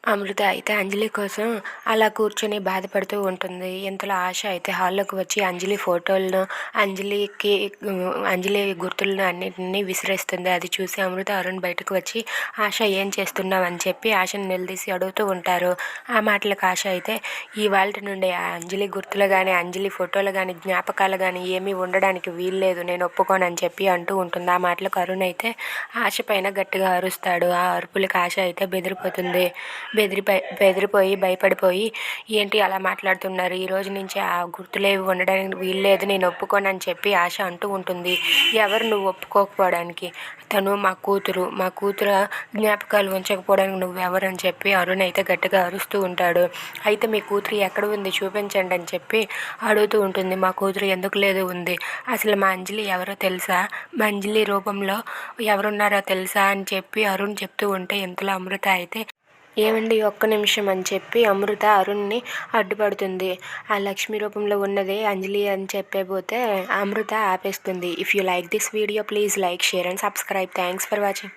అమృత అయితే అంజలి కోసం అలా కూర్చొని బాధపడుతూ ఉంటుంది. ఇంతలో ఆశ అయితే హాల్లోకి వచ్చి అంజలి ఫోటోలను, అంజలికి అంజలి గుర్తులను అన్నిటిని విసిరేస్తుంది. అది చూసి అమృత, అరుణ్ బయటకు వచ్చి ఆశ ఏం చేస్తున్నావు అని చెప్పి ఆశను నిలదీసి అడుగుతూ ఉంటారు. ఆ మాటలకు ఆశ అయితే ఇవాల్టి నుండి ఆ అంజలి గుర్తులు కానీ, అంజలి ఫోటోలు కానీ, జ్ఞాపకాలు కానీ ఏమీ ఉండడానికి వీల్లేదు, నేను ఒప్పుకోనని చెప్పి అంటూ ఉంటుంది. ఆ మాటలకు అరుణ్ అయితే ఆశ పైన గట్టిగా అరుస్తాడు. ఆ అరుపులకు ఆశ అయితే బెదిరిపోతుంది. బెదిరిపోయి భయపడిపోయి, ఏంటి అలా మాట్లాడుతున్నారు, ఈ రోజు నుంచి ఆ గుర్తులేవి ఉండడానికి వీల్లేదు, నేను ఒప్పుకోనని చెప్పి ఆశ అంటూ ఉంటుంది. ఎవరు నువ్వు ఒప్పుకోకపోవడానికి? తను మా కూతురు జ్ఞాపకాలు ఉంచకపోవడానికి నువ్వెవరని చెప్పి అరుణ్ అయితే గట్టిగా అరుస్తూ ఉంటాడు. అయితే మీ కూతురు ఎక్కడ ఉంది చూపించండి అని చెప్పి అడుగుతూ ఉంటుంది. మా కూతురు ఎందుకు లేదు ఉంది, అసలు మా అంజలి ఎవరో తెలుసా, మా అంజలి రూపంలో ఎవరున్నారో తెలుసా అని చెప్పి అరుణ్ చెప్తూ ఉంటే ఇంతలో అమృత అయితే ఏమండి ఒక్క నిమిషం అని చెప్పి అమృత అరుణ్ని అడ్డుపడుతుంది. ఆ లక్ష్మి రూపంలో ఉన్నదే అంజలి అని చెప్పబోతే అమృత ఆపేస్తుంది. If you like this video please like, share and subscribe. Thanks for watching.